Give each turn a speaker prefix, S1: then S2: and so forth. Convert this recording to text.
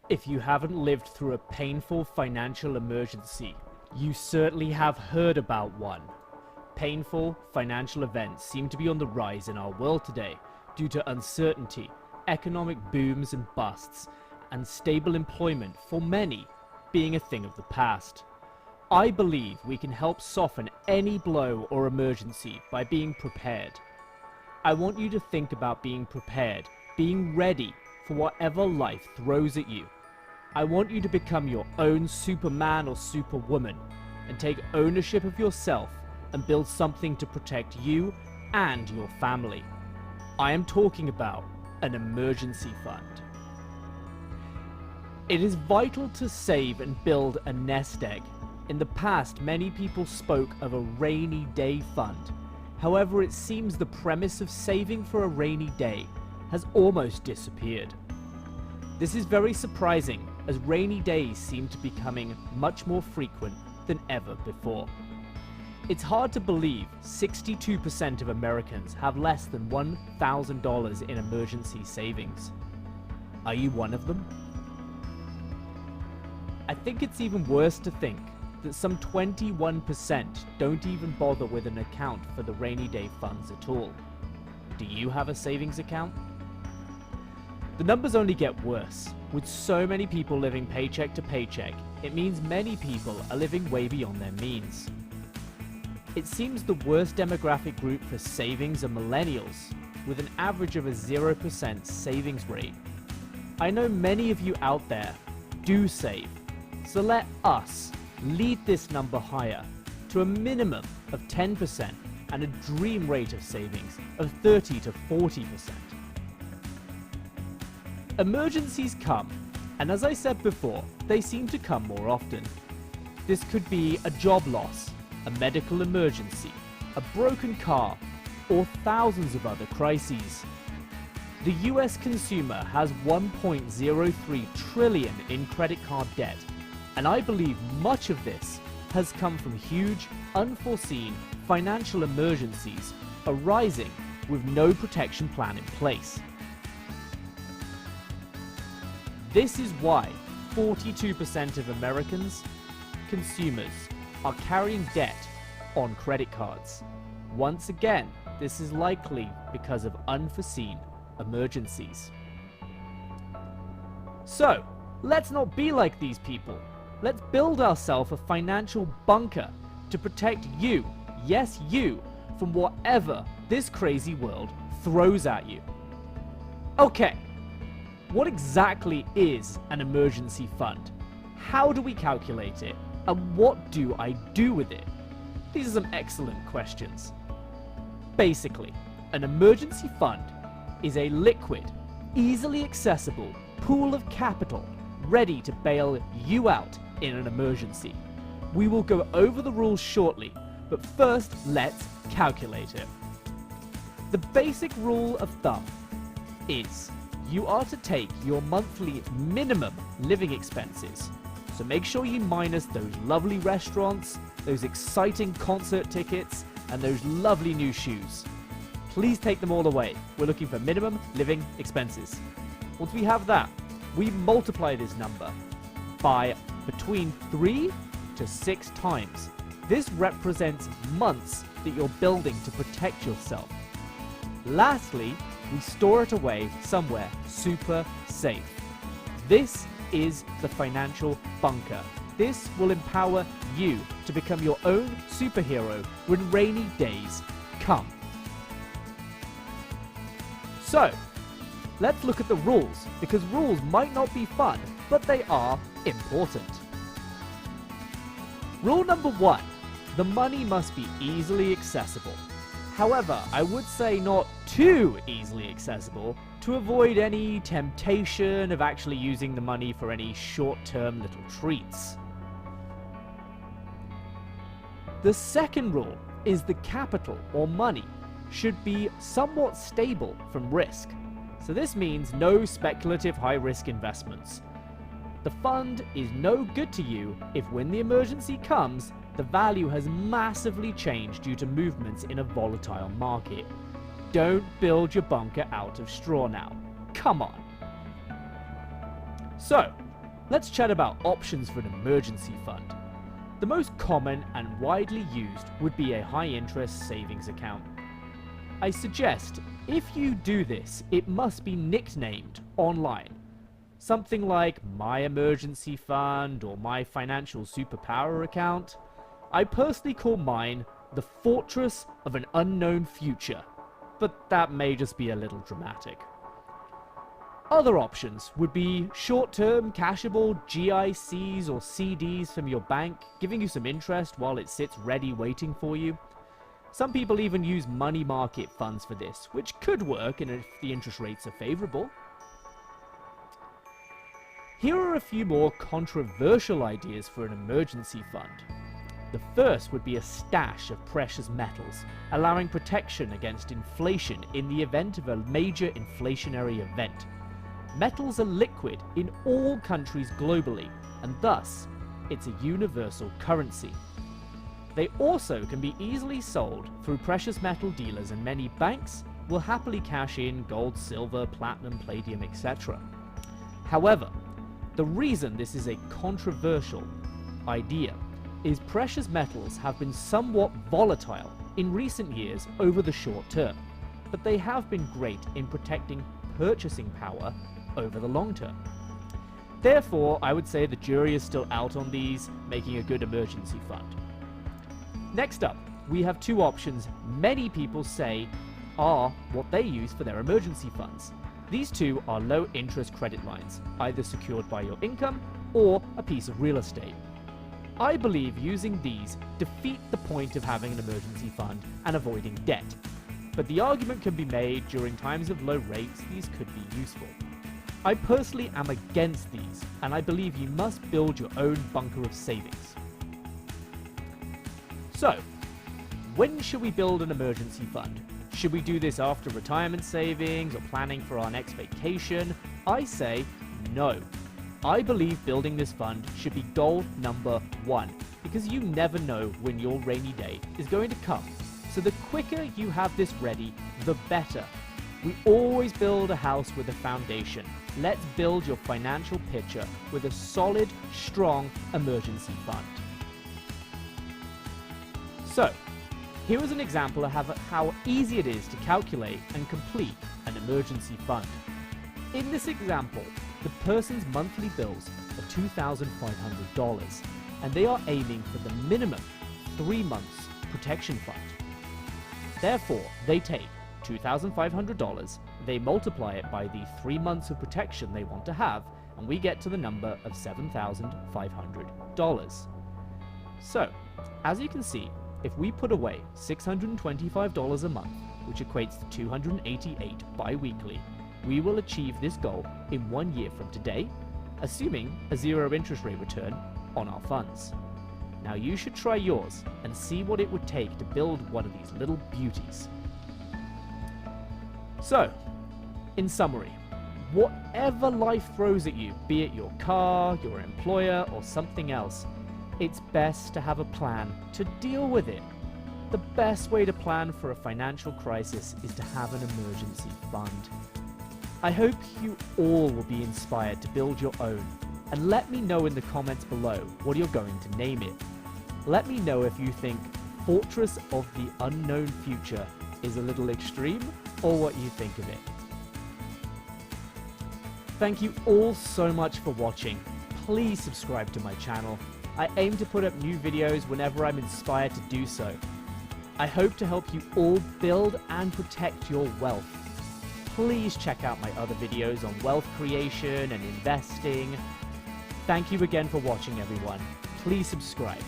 S1: If you haven't lived through a painful financial emergency, you certainly have heard about one. Painful financial events seem to be on the rise in our world today due to uncertainty, economic booms and busts, and stable employment for many being a thing of the past. I believe we can help soften any blow or emergency by being prepared. I want you to think about being prepared, being ready for whatever life throws at you. I want you to become your own Superman or Superwoman and take ownership of yourself and build something to protect you and your family. I am talking about an emergency fund. It is vital to save and build a nest egg. In the past, many people spoke of a rainy day fund. However, it seems the premise of saving for a rainy day has almost disappeared. This is very surprising, as rainy days seem to be becoming much more frequent than ever before. It's hard to believe 62% of Americans have less than $1,000 in emergency savings. Are you one of them? I think it's even worse to think that some 21% don't even bother with an account for the rainy day funds at all. Do you have a savings account? The numbers only get worse. With so many people living paycheck to paycheck, it means many people are living way beyond their means. It seems the worst demographic group for savings are millennials, with an average of a 0% savings rate. I know many of you out there do save, so let us lead this number higher to a minimum of 10% and a dream rate of savings of 30 to 40%. Emergencies come, and as I said before, they seem to come more often. This could be a job loss, a medical emergency, a broken car, or thousands of other crises. The US consumer has $1.03 trillion in credit card debt, and I believe much of this has come from huge, unforeseen financial emergencies arising with no protection plan in place. This is why 42% of Americans, consumers, are carrying debt on credit cards. Once again, this is likely because of unforeseen emergencies. So, let's not be like these people. Let's build ourselves a financial bunker to protect you, yes you, from whatever this crazy world throws at you. Okay. What exactly is an emergency fund? How do we calculate it? And what do I do with it? These are some excellent questions. Basically, an emergency fund is a liquid, easily accessible pool of capital ready to bail you out in an emergency. We will go over the rules shortly, but first let's calculate it. The basic rule of thumb is you are to take your monthly minimum living expenses. So make sure you minus those lovely restaurants, those exciting concert tickets, and those lovely new shoes. Please take them all away. We're looking for minimum living expenses. Once we have that, we multiply this number by between 3 to 6 times. This represents months that you're building to protect yourself. Lastly, we store it away somewhere super safe. This is the financial bunker. This will empower you to become your own superhero when rainy days come. So, let's look at the rules, because rules might not be fun, but they are important. Rule number 1, the money must be easily accessible. However, I would say not too easily accessible to avoid any temptation of actually using the money for any short-term little treats. The second rule is the capital or money should be somewhat stable from risk. So this means no speculative high-risk investments. The fund is no good to you if when the emergency comes, the value has massively changed due to movements in a volatile market. Don't build your bunker out of straw now. Come on. So, Let's chat about options for an emergency fund. The most common and widely used would be a high-interest savings account. I suggest if you do this, it must be nicknamed online. Something like My Emergency Fund or My Financial Superpower Account. I personally call mine the Fortress of an Unknown Future, but that may just be a little dramatic. Other options would be short-term cashable GICs or CDs from your bank, giving you some interest while it sits ready waiting for you. Some people even use money market funds for this, which could work if the interest rates are favorable. Here are a few more controversial ideas for an emergency fund. The first would be a stash of precious metals, allowing protection against inflation in the event of a major inflationary event. Metals are liquid in all countries globally, and thus, it's a universal currency. They also can be easily sold through precious metal dealers, and many banks will happily cash in gold, silver, platinum, palladium, etc. However, the reason this is a controversial idea is precious metals have been somewhat volatile in recent years over the short term, but they have been great in protecting purchasing power over the long term. Therefore, I would say the jury is still out on these, making a good emergency fund. Next up, we have two options many people say are what they use for their emergency funds. These two are low interest credit lines, either secured by your income or a piece of real estate. I believe using these defeat the point of having an emergency fund and avoiding debt. But the argument can be made during times of low rates these could be useful. I personally am against these, and I believe you must build your own bunker of savings. So, when should we build an emergency fund? Should we do this after retirement savings or planning for our next vacation? I say no. I believe building this fund should be goal number one, because you never know when your rainy day is going to come. So the quicker you have this ready, the better. We always build a house with a foundation. Let's build your financial picture with a solid, strong emergency fund. So, here is an example of how easy it is to calculate and complete an emergency fund. In this example, the person's monthly bills are $2,500, and they are aiming for the minimum 3 months protection fund. Therefore, they take $2,500, they multiply it by the 3 months of protection they want to have, and we get to the number of $7,500. So, as you can see, if we put away $625 a month, which equates to $288 bi-weekly, we will achieve this goal in 1 year from today, assuming a 0 interest rate return on our funds. Now you should try yours and see what it would take to build one of these little beauties. So, in summary, whatever life throws at you, be it your car, your employer, or something else, it's best to have a plan to deal with it. The best way to plan for a financial crisis is to have an emergency fund. I hope you all will be inspired to build your own, and let me know in the comments below what you're going to name it. Let me know if you think Fortress of the Unknown Future is a little extreme, or what you think of it. Thank you all so much for watching. Please subscribe to my channel. I aim to put up new videos whenever I'm inspired to do so. I hope to help you all build and protect your wealth. Please check out my other videos on wealth creation and investing. Thank you again for watching, everyone. Please subscribe.